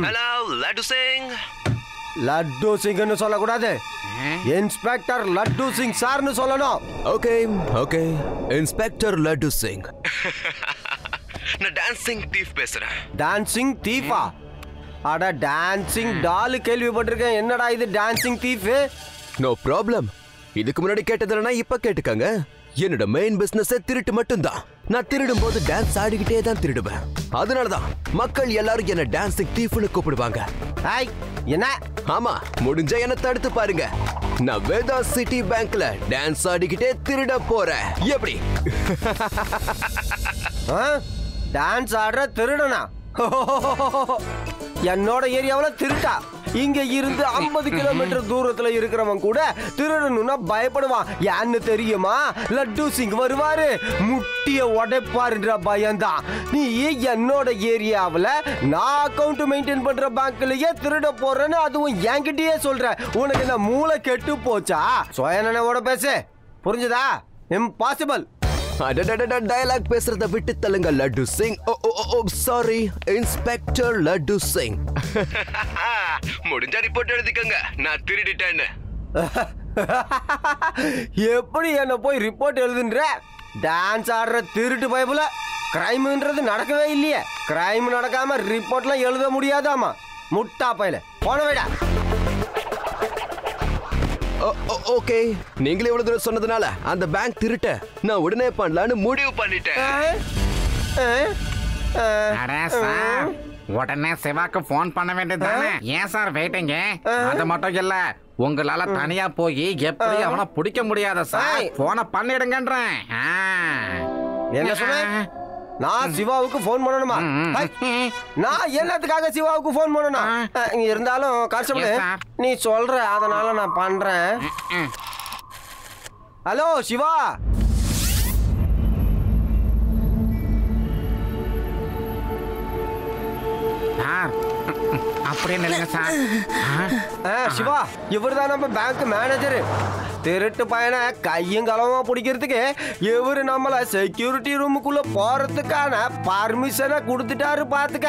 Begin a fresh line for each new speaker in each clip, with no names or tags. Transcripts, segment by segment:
Hello Laddu Singh.
Laddu சிங்னு சொல்லக்கூடாது, inspector Laddu Singh சார்னு சொல்லணும்.
Okay okay, inspector Laddu Singh.
நான் டான்சிங் தீஃப் பேசுறேன்.
டான்சிங் தீஃபா? அட டான்சிங் டால் கேள்விப்பட்டிருக்கேன், என்னடா இது டான்சிங் தீஃப்?
No problem. இதுக்கு முன்னாடி கேட்டதுலனா இப்ப கேட்டுக்கங்க. என்னோட மெயின் பிசினஸ் திருட்டு மட்டும்தான். நான் திருடும் போது டான்ஸ் ஆடிக்கிட்டே தான் திருடுவேன். அதனாலதான் மக்கள் எல்லாரும் என்ன டான்சிங் தீஃப்னு கூப்பிடுவாங்க.
ஹாய், என்ன?
ஆமா, முடிஞ்சா என்ன தடுத்து பாருங்க. நான் வேதா சிட்டி பேங்க்ல டான்ஸ் ஆடிக்கிட்டே திருட போறேன். எப்படி?
டான்ஸ் ஆடுற திருடனா? என்னோட ஏரியாவுல திருட்டா? இங்க இருந்து 50 கிலோமீட்டர் தூரத்துல இருக்கிறவன் கூட திருடணும்னா பயப்படுவான். யான்னு தெரியுமா? லட்டு சிங் வருவாரு, முட்டிய உடைப்பாருன்ற பயம்தான். நீ என்னோட ஏரியாவுல நான் அக்கவுண்ட் மெயின்டைன் பண்ற பேங்க்லயே திருட போறேன்னு அதுவும் என்கிட்டயே சொல்ற. உனக்கு என்ன மூளை கெட்டு போச்சா? சுயநனவோட பேசு, புரிஞ்சுதா? இம்பாசிபிள்.
டயலாக் பேசுறத விட்டு தள்ளுங்க லட்டு சிங். Sorry, inspector Laddu Singh.
முடிஞ்சா ரிப்போர்ட் எழுதிக்கங்க, நான் திருடிட்டேன்னு.
எப்படி என்ன போய் ரிப்போர்ட் எழுதுன்ற? டான்ஸ் ஆடுற திருட்டு பயப்புல கிரைம்ன்றது நடக்கவே இல்லையே. கிரைம் நடக்காம ரிப்போர்ட்லாம் எழுத முடியாதாமா? முட்டா பையல, போன வைடா.
ஓகே, நீங்களே இவ்வளவு தூரம் சொன்னதுனால அந்த பேங்க் திருட்ட நான் உடனே பண்ணலான்னு முடிவு பண்ணிட்டேன்.
உடனே சிவாக்கு போன் பண்ண வேண்டியதுதானே? ஏன் சார் வெயிட்டிங்க? அது மட்டும் இல்ல, உங்களால தனியா போய் எப்படி அவனை பிடிக்க முடியாத சார். போன பண்ணிடுங்கன்றேன்.
என்ன சொன்ன? நான் சிவாவுக்கு போன் பண்ணணுமா? நான் என்னத்துக்காக சிவாவுக்கு போன் பண்ணணும்? இருந்தாலும் கான்ஸ்டபிள் நீ சொல்ற, அதனால நான் பண்றேன். ஹலோ சிவா.
அப்படியே நில்லுங்க சார்.
சிவா, இவர்தான் நம்ம பேங்க் மேனேஜர். திருட்டு பையனை கையும் களவமா பிடிக்கிறதுக்கு இவரு நம்மள செக்யூரிட்டி ரூமுக்குள்ள போறதுக்கான பர்மிஷனை கொடுத்துட்டாரு பாத்துக்க.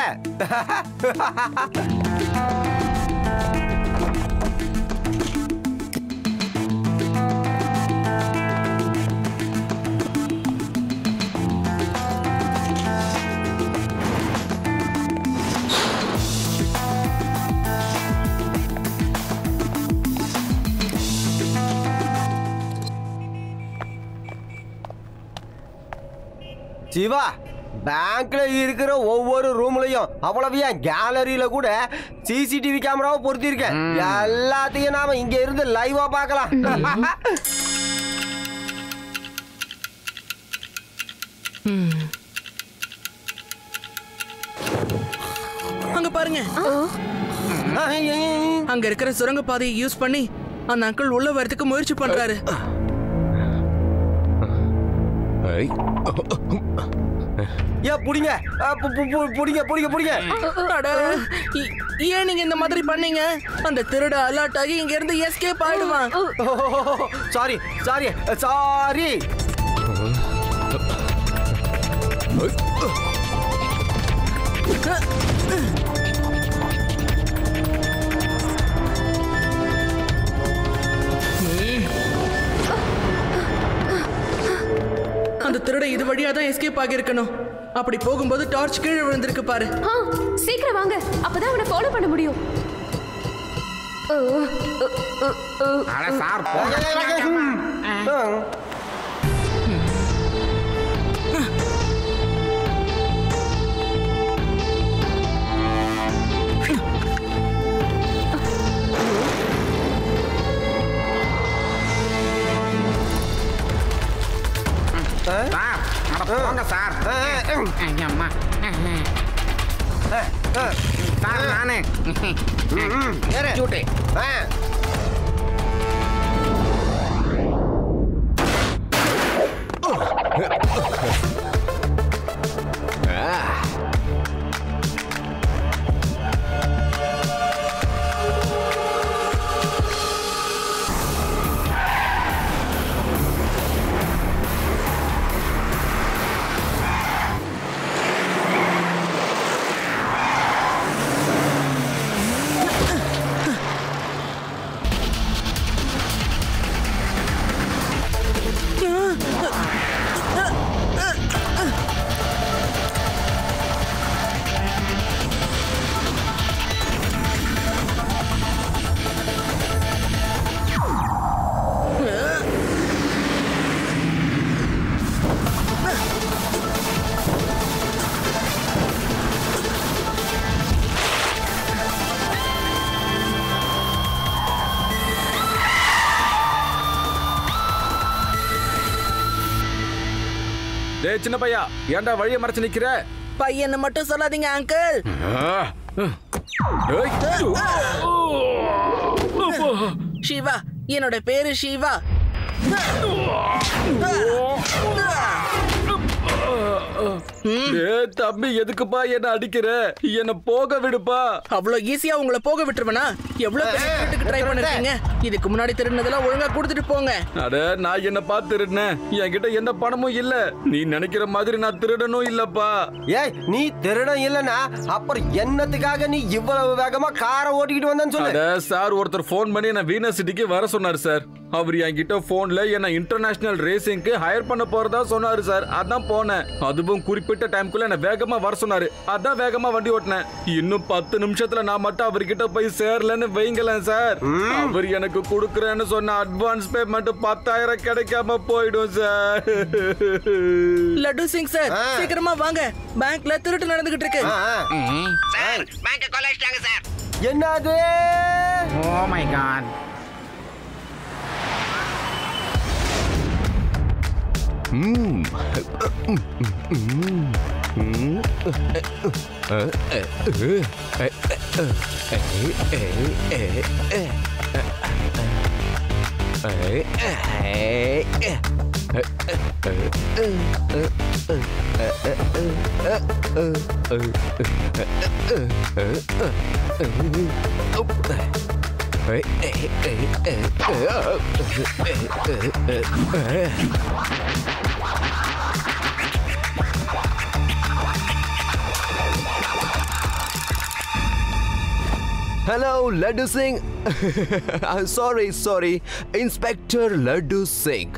சிவா, பேங்க்ல இருக்கிற ஒவ்வொரு ரூம்லயும் அவ்வளவு ஏன் கேலரியில கூட சிசிடிவி கேமராவை பொருத்திருக்கேன். எல்லாத்தையும் நாம இங்க இருந்து லைவா பார்க்கலாம்.
அங்க பாருங்க, அங்க இருக்கிற சுரங்க பாதையை யூஸ் பண்ணி அந்த அங்கிள் உள்ள வரதுக்கு முயற்சி பண்றாரு.
புடிங்க புடிங்க புடிங்க புடிங்க.
ஏன் நீங்க இந்த மாதிரி பண்ணீங்க? அந்த திருட அலர்ட் ஆகி இங்க இருந்து எஸ்கேப் ஆயிடுவான்.
Sorry sorry sorry.
அந்த திருட இது வழியா தான் எஸ்கேப் ஆகியிருக்கணும். அப்படி போகும்போது டார்ச் கீழே விழுந்திருக்கு பாரு.
சீக்கிரம் வாங்க, அப்பதான் அவனை ஃபாலோ பண்ண முடியும்.
போங்க சார். ஐயம்மா சார், நானே
டேய் சின்ன பையா, ஏன்டா வழியை மறைச்சு நிக்கிற?
பையனை மட்டும் சொல்லாதீங்க அங்கிள். சிவா, என்னோட பேரு சிவா.
தம்பி, எதுக்குப்பா என்ன அடிக்கிற? என்ன போக விடுப்பா.
அவ்வளவு ஈஸியா உங்களை போக விட்டுருவனா? எவ்வளவு பேருக்கு ட்ரை பண்ணிருக்கீங்க. இதுக்கு முன்னாடி திருடினதெல்லாம் ஒழுங்கா கொடுத்துட்டு போங்க.
அட, நான் என்ன பார்த்து திருடினேன்? என்கிட்ட எந்த பணமும் இல்ல. நீ நினைக்கிற மாதிரி நான் திருடனும் இல்லப்பா.
ஏய், நீ திருடன் இல்லனா அப்புறம் என்னத்துக்காக நீ இவ்வளவு வேகமா காரை ஓட்டிக்கிட்டு வந்தேன்னு சொல்லு.
அட சார், ஒருத்தர் போன் பண்ணி என்ன வீனஸ் சிட்டிக்கு வர சொன்னார் சார். அவர் என்கிட்ட போன்ல என்ன இன்டர்நேஷனல் ரேசிங்க்கு ஹையர் பண்ண போறதா சொன்னாரு சார். அதான் போனேன். அதுவும் குறிப்பிட்ட டைம்குள்ள என்ன வேகமா வர சொன்னாரு. அதான் வேகமா வண்டி ஓட்டினேன். இன்னும் 10 நிமிஷத்துல நான் மட்டும் அவர்கிட்ட போய் சேரலன்னு வைங்களேன் சார், அவர் எனக்கு கொடுக்கறேன்னு சொன்ன அட்வான்ஸ் பேமெண்ட் 10,000 கிடைக்காம போயிடும் சார்.
லட்டு சிங் சார், சீக்கிரமா வாங்க. பேங்க்ல திருட்டு நடந்துகிட்டு இருக்கு.
சார், பேங்க் கொள்ளையடிச்சாங்க சார்.
என்னது?
Oh my god.
Hello Laddu Singh. Sorry, inspector Laddu Singh.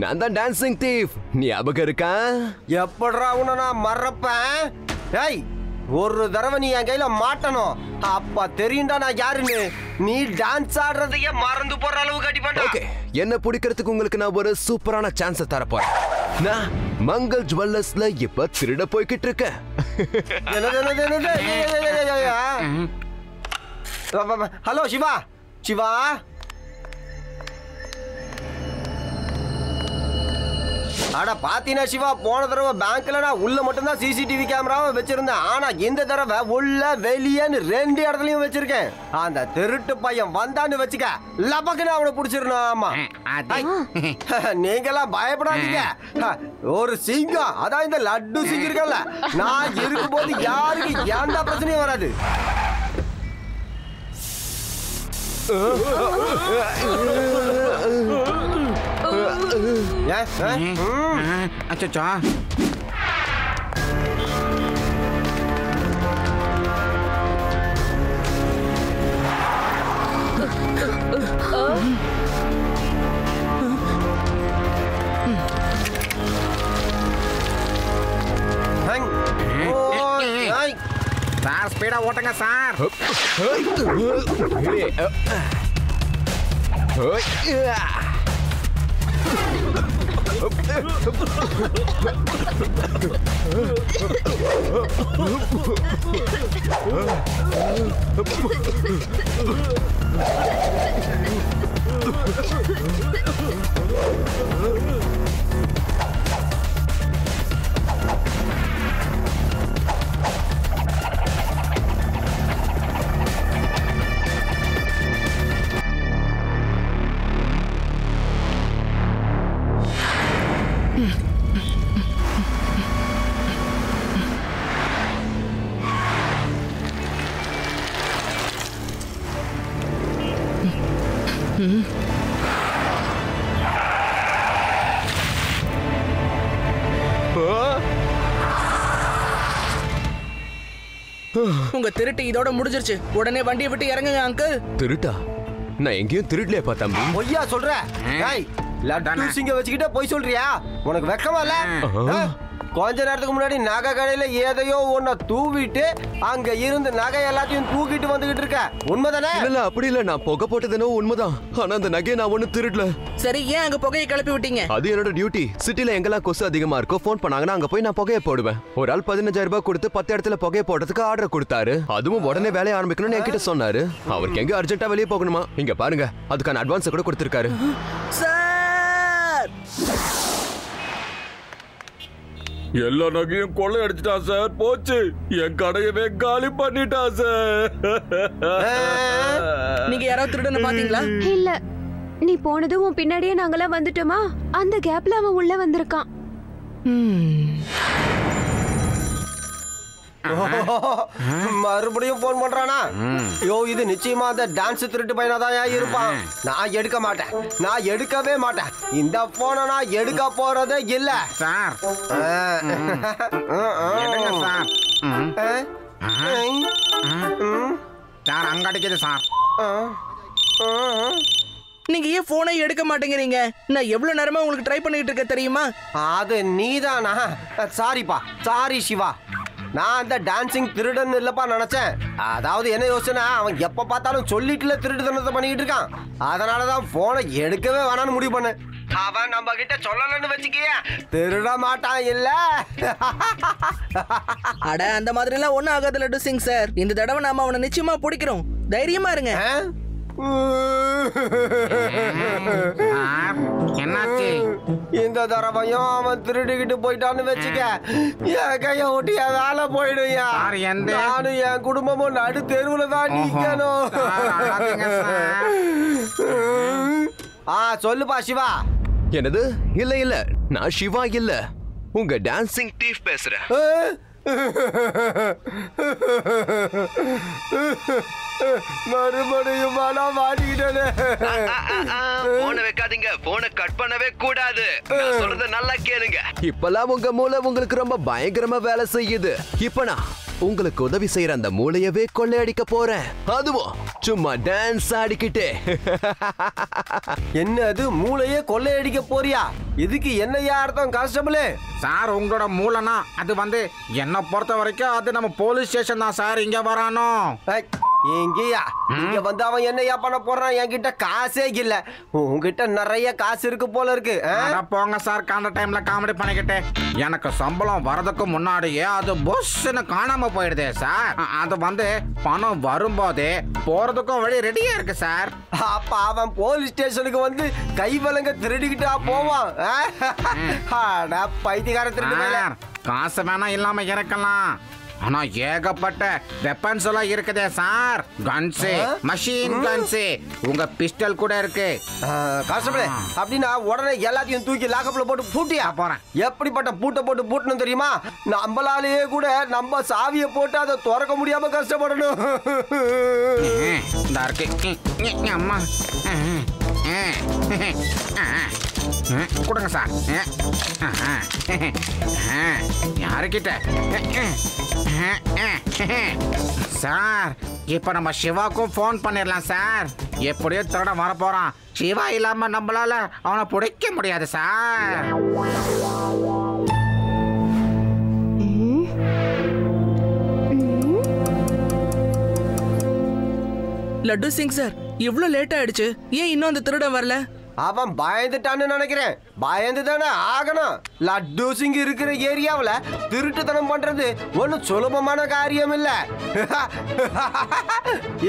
நான் தான் டான்சிங் தீஃப். ஞாபகம் இருக்கா?
எப்படா உன்னை நான் மறப்பேன்? ஏய், ஒரு தடவை நீ என் கையில மாட்டணும், அப்ப தெரியும்டா நான் யாருன்னு. நீ டான்ஸ் ஆடுறதையே மறந்து போற அளவுக்கு அடிப்பேன்.
ஓகே, என்ன பிடிக்கிறதுக்கு உங்களுக்கு நான் ஒரு சூப்பரான சான்ஸ் தர போறேன். நான் மங்கள் ஜுவல்லர்ஸ்ல இப்ப திருட போய்கிட்டு இருக்கேன்.
ஹலோ சிவா. சிவா, அட பாத்தீனா சிவா, போன தடவை பேங்க்ல நான் உள்ள மட்டும்தான் சிசிடிவி கேமராவை வச்சிருந்தேன். ஆனா இந்த தடவை உள்ள வெளியேன்னு 2 இடத்துலயும் வச்சிருக்கேன். அந்த திருட்டு பையன் வந்தான்னு வச்சுக்க, லபக்குன்னு அவனை பிடிச்சிருந்தோம். ஆமா, நீங்கெல்லாம் பயப்படாதீங்க. ஒரு சிங்கம், அதான் இந்த லட்டு சிங்கம் இருக்கல, நான் இருக்கும்போது யாருக்கு எந்த பிரச்சனையும் வராது.
அச்சச்சோ. சார், ஸ்பீடா ஓட்டுங்க சார்.
உங்க திருட்டு இதோட முடிஞ்சிருச்சு. உடனே வண்டியை விட்டு இறங்குங்க அங்கிள்.
திருட்டா? நான் எங்கேயும் திருடலையப்பா தம்பி.
பொய்யா சொல்ற? ஏய், லட்டு சிங்க வச்சுக்கிட்டே பொய் சொல்றியா? உனக்கு வெக்கமா இல்ல? கொஞ்ச நேரத்துக்கு முன்னாடி நகை கடையில எதையோ ஒன்ன தூவிட்டு அங்க இருந்து நகை எல்லாத்தையும் தூக்கிட்டு வந்துகிட்டு இருக்க, உண்மைதானே?
இல்ல, அப்படி இல்ல. நான் புகை போட்டதுனோ உண்மைதான். ஆனா அந்த நகையை நான் ஒண்ணு திருடல.
சரி, ஏன் அங்க புகையை கிளப்பி விட்டீங்க?
அது என்னோட டியூட்டி. சிட்டில எங்கெல்லாம் கொசு அதிகமா இருக்கோ போன் பண்ணாங்கன்னா அங்க போய் நான் புகையை போடுவேன். ஒரு ஆள் 15,000 ரூபாய் கொடுத்து 10 இடத்துல புகையை போடுறதுக்கு ஆர்டர் கொடுத்தாரு. அதுவும் உடனே வேலையை ஆரம்பிக்கணும்னு என்கிட்ட சொன்னாரு. அவருக்கு எங்க அர்ஜென்ட்டா வெளியே போகணுமா? இங்க பாருங்க, அதுக்கான அட்வான்ஸ் கூட கொடுத்திருக்காரு.
சார்,
எல்லா நகையும் கொள்ளை அடிச்சிட்டான் சார். போச்சு, என் கடையவே காலி பண்ணிட்டான் சார்.
நீங்க யாராவது திருடனை பாத்தீங்களா?
இல்ல, நீ போனதும் உன் பின்னாடியே நாங்களாம் வந்துட்டோமா, அந்த கேப்ல அவன் உள்ள வந்திருக்கான்.
மறுபடியும் போன் பண்றானா? ஐயோ, இது நிச்சயமா அந்த டான்ஸ் திருட்டு பையனாதான் இருப்பான். நான் எடுக்க மாட்டேன், நான் எடுக்கவே மாட்டேன். இந்த போனை நான் எடுக்க போறதே இல்ல
சார். எடுங்க சார். சார், அங்க அடிக்குது சார்.
நீங்க ஏன் போனை எடுக்க மாட்டேங்கிறீங்க? நான் எவ்வளவு நேரமா உங்களுக்கு ட்ரை பண்ணிட்டு இருக்க தெரியுமா?
அது நீதானா? சாரிப்பா, சாரி சிவா. நான் அந்த டான்சிங் திருடன் இல்லப்பா நினைச்சேன். அதாவது என்ன யோசனை, அவன் எப்ப பார்த்தாலும் சொல்லிட்டுல திருட்டுத்தனத்தை பண்ணிக்கிட்டு இருக்கான். அதனாலதான் போனை எடுக்கவே வேணான்னு முடிவு பண்ணு. அவன் நம்ம கிட்ட சொல்லலன்னு வச்சுக்கிய திருட மாட்டான் இல்ல.
அட, அந்த மாதிரி எல்லாம் ஒண்ணும் ஆகாது லட்டு சிங் சார். இந்த தடவை நாம அவனை நிச்சயமா பிடிக்கிறோம். தைரியமா இருங்க.
என்னாச்சு?
இந்த தடவையும் அவன் திருடிக்கிட்டு போயிட்டான்னு வச்சுக்க, என் கைய ஒட்டி வேலை போயிடுயா. நானும் என் குடும்பமும் நடு தெருவுல தான் நிக்கணும். சொல்லுப்பா சிவா.
என்னது? இல்ல இல்ல, நான் சிவா இல்ல, உங்க டான்சிங் தீஃப் பேசுறேன்.
மறுபடியும்
போனை வைக்காதீங்க, போனை கட் பண்ணவே கூடாது. நான் சொல்றத நல்லா கேளுங்க. இப்பெல்லாம் உங்க மூளை உங்களுக்கு ரொம்ப பயங்கரமா வேலை செய்யுது. இப்ப நான் உங்களுக்கு உதவி செய்யற அந்த மூளையவே கொள்ளையடிக்க போறேன். அதுவும் சும்மா டான்ஸ் ஆடிக்கிட்டே.
என்ன அது, மூளையே கொள்ளையடிக்க போறியா? இதுக்கு என்னையா அர்த்தம் கான்ஸ்டபிளே?
சார், உங்களோட மூளைனா அது வந்து என்ன பொறுத்த வரைக்கும் அது நம்ம போலீஸ் ஸ்டேஷன் தான் சார். இங்க வரானோ
எங்கயா இங்க வந்து அவன் என்னையா பண்ண போறான்? என்கிட்ட காசே இல்ல. உங்ககிட்ட நிறைய காசு இருக்கு போல இருக்கு.
போங்க சார், காண்ட டைம்ல காமெடி பண்ணிக்கிட்டு. எனக்கு சம்பளம் வரதுக்கு முன்னாடியே அது பொஸ்ன்னு காணாம போயிடுதே சார். அது வந்து பணம் வரும்போதே போறதுக்கும் வழி ரெடியா இருக்கு சார்.
அப்ப அவன் போலீஸ் ஸ்டேஷனுக்கு வந்து கைவலங்க திருடிக்கிட்டா போவான். பைத்தியக்கார திருடு.
காசு வேணா இல்லாம இருக்கலாம், ஆனா ஏகப்பட்ட வெப்பன்ஸ் எல்லாம் இருக்குதே சார். கன்ஸ், மஷின் கன்ஸ், உங்க பிஸ்டல் கூட இருக்கு.
கான்ஸ்டபிளே, அப்படின்னா உடனே எல்லாத்தையும் தூக்கி லாக்கப்ல போட்டு பூட்டியா
போறேன்.
எப்படிப்பட்ட பூட்டை போட்டு பூட்டணும் தெரியுமா? நம்மளாலேயே கூட நம்ம சாவியை போட்டு அதை திறக்க முடியாம கஷ்டப்படணும்.
அம்மா கொடுங்க சார். யாருக்கிட்ட சார்? இப்ப நம்ம சிவாக்கும் போன் பண்ணிடலாம் சார். எப்படியோ திருட வர போறான். சிவா இல்லாம நம்மளால அவனை பிடிக்க முடியாது சார்.
லட்டு சிங் சார், இவ்வளவு லேட் ஆயிடுச்சு. ஏன் இன்னும் அந்த திருடன் வரல?
அவன் பயந்துட்டான்னு நினைக்கிறேன். பயந்து தானே ஆகணும். லட்டு சிங் இருக்கிற ஏரியாவில் திருட்டுத்தனம் பண்றது ஒன்னும் சுலபமான காரியம் இல்ல.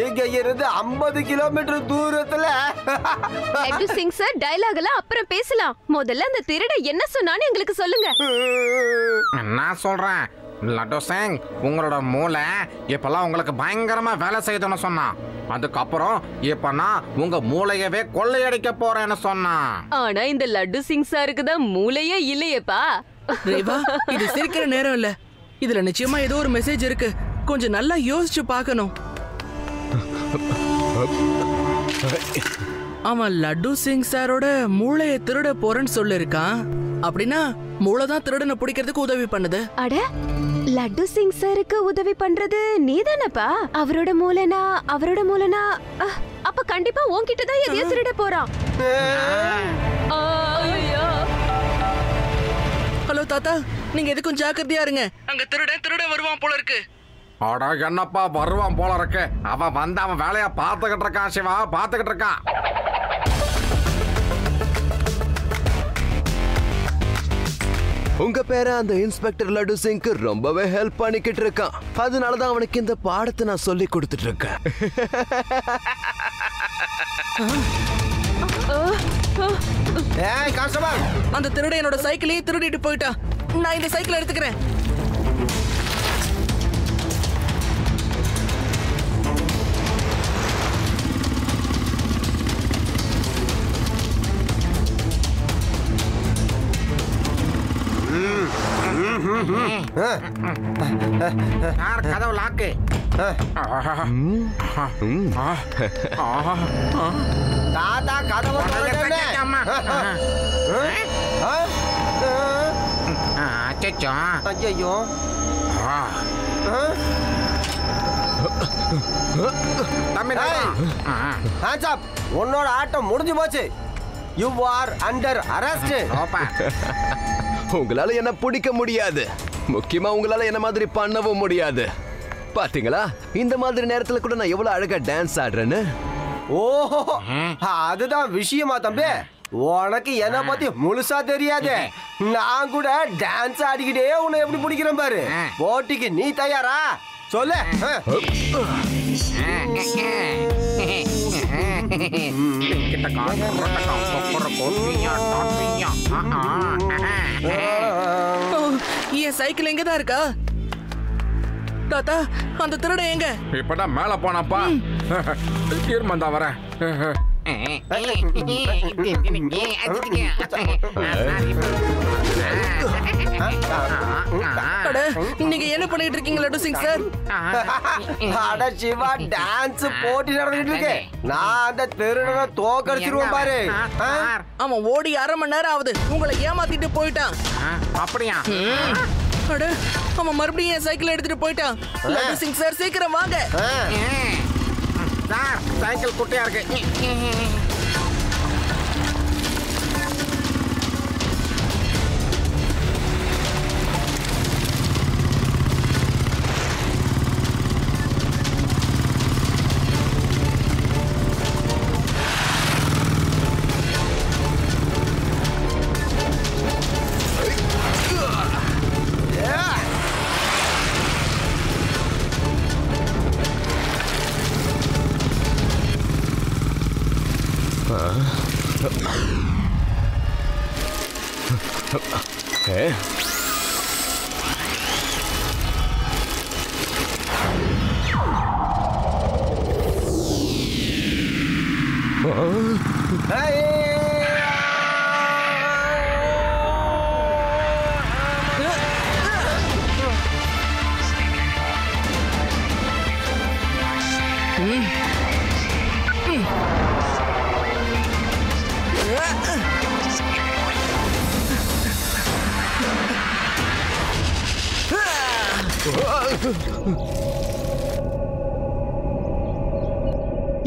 இங்க இருந்து 50 கிலோமீட்டர் தூரத்துல.
லட்டு சிங் சார், டயலாக் எல்லாம் அப்புறம் பேசலாம். முதல்ல அந்த திருட என்ன சொன்னான்னு எங்களுக்கு சொல்லுங்க.
நான் சொல்றேன் லட்டு சிங், உங்களோட மூளை இப்பெல்லாம் உங்களுக்கு பயங்கரமா வேலை செய்யுதுன்னு சொன்னான். அதுக்கப்புறம் இப்ப நான் உங்க மூளையவே கொள்ளையடிக்க போறேன்னு சொன்னான்.
ஆனா இந்த லட்டு சிங் சாருக்கு தான் மூளையே இல்லையேப்பா.
ரேவா, இது சிரிக்கிற நேரம் இல்ல. இதுல நிச்சயமா ஏதோ ஒரு மெசேஜ் இருக்கு. கொஞ்சம் நல்லா யோசிச்சு பார்க்கணும். அவன் லட்டு சிங் சாரோட மூளையை திருட போறேன்னு சொல்லிருக்கான். அப்படின்னா மூளை தான் திருடனை பிடிக்கிறதுக்கு உதவி பண்ணுது.
அட, லட்டு சிங் சாருக்கு உதவி பண்றது நீதானப்பா? அவரோட மூளைனா அப்ப கண்டிப்பா உன்கிட்ட தான் எதையோ திருட போறான்.
ஹலோ தாத்தா, நீங்க எதுக்கும் ஜாக்கிரதையா இருங்க. அங்க திருடன் வருவான் போல இருக்கு.
அட, என்னப்பா வருவான் போல இருக்கு. அவன் வந்து அவன் வேலைய பாத்துக்கிட்டு இருக்கான். சிவா பாத்துக்கிட்டு இருக்கான்.
உங்க பேர அந்த இன்ஸ்பெக்டர் லட்டு சிங்க்கு ரொம்பவே ஹெல்ப் பண்ணிக்கிட்டு இருக்கான். அதனாலதான் அவனுக்கு இந்த பாடத்தை நான் சொல்லி கொடுத்துட்டு இருக்கேன்.
ஏய் கான்ஸ்டபிள்,
அந்த திருடன் என்னோட சைக்கிளையே திருடிட்டு போயிட்டான். நான் இந்த சைக்கிள் எடுத்துக்கிறேன்.
சார் கதவு லாக்கு.
தாத்தா கதவை திறக்கணுமே.
அச்சச்சோ.
ஐயோ
தம்பி
ஹேண்ட்ஸ் அப். உன்னோட ஆட்டம் முடிஞ்சு போச்சு. You are under arrest.
உங்களால என்ன பிடிக்க முடியாது. முக்கியமா உங்களால என்ன மாதிரி பண்ணவும் முடியாது. பாத்தீங்களா இந்த மாதிரி நேரத்துல கூட நான் எவ்வளவு அழகா டான்ஸ் ஆடுறேன்னு.
ஓஹோ அதுதான் விஷயமா தம்பி. உனக்கு என்ன பத்தி முழுசா தெரியாது. நான் கூட டான்ஸ் ஆடிக்கிட்டே உன்னை எப்படி பிடிக்கிறேன் பாரு. போட்டிக்கு நீ தயாரா சொல்லு.
என் சைக்கிள் எங்கதான் இருக்கா? தாத்தா அந்த திருட எங்க?
இப்பதான் மேல போனாப்பா. தீர்மான் தான் வரேன்.
நீங்க என்ன பண்ணிட்டு இருக்கீங்க லட்டு சிங் சார்?
அட சிவா டான்ஸ் போட்டி நடந்துட்டு இருக்கு. நான் அந்த திருடனை தோக்கடிச்சிருவேன் பாரு.
அவன் ஓடி 1/2 மணி நேரம் ஆகுது. உங்களை ஏமாத்திட்டு போயிட்டான்.
அப்படியா?
அட அவன் மறுபடியும் என் சைக்கிள் எடுத்துட்டு போயிட்டான். லட்டு சிங் சார் சீக்கிரம் வாங்க.
சார் சைக்கிள் குட்டியா இருக்கு.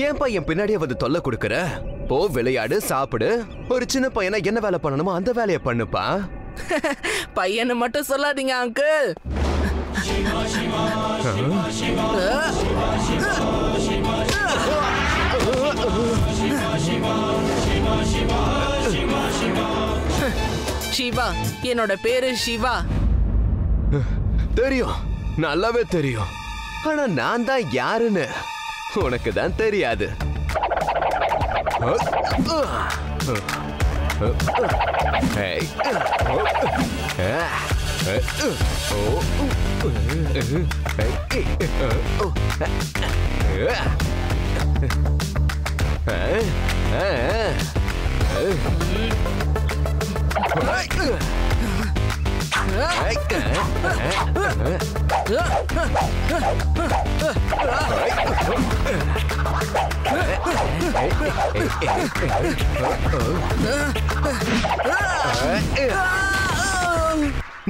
ஏன் பையன் பின்னாடியே வந்து தொல்லை கொடுக்கற? போ விளையாடு, சாப்பிடு. ஒரு சின்ன பையனா என்ன வேலை பண்ணணுமோ அந்த வேலையை பண்ணுப்பா.
பையனை மட்டும் சொல்லாதீங்க அங்கிள். சிவா, என்னோட பேரு சிவா.
தெரியும், நல்லாவே தெரியும். ஆனா நான் தான் யாருன்னு உனக்கு தான் தெரியாது.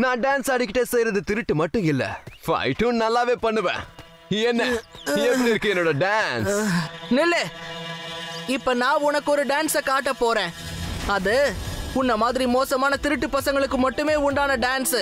நான் டான்ஸ் ஆடிக்கிட்டே செய்யறது திருட்டு மட்டும் இல்ல, ஃபைட்டும் நல்லாவே பண்ணுவேன். என்ன எப்படி இருக்கு என்னோட டான்ஸ்?
நில்லு. இப்ப நான் உனக்கு ஒரு டான்ஸ காட்ட போறேன். அது உன்ன மாதிரி மோசமான திருட்டு பசங்களுக்கு மட்டுமே உண்டான டான்ஸ்.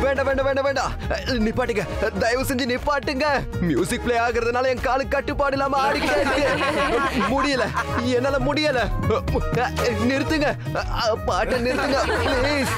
வேண்டாம் வேண்டாம் வேண்டாம் வேண்டாம் நிப்பாட்டுங்க, தயவு செஞ்சு நிப்பாட்டுங்க. மியூசிக் பிளே ஆகுறதுனால என் காலு கட்டுப்பாடு இல்லாம ஆடிக்கிட்டே இருக்கு. முடியல, என்னால முடியல. நிறுத்துங்க, பாட்டை நிறுத்துங்க ப்ளீஸ்.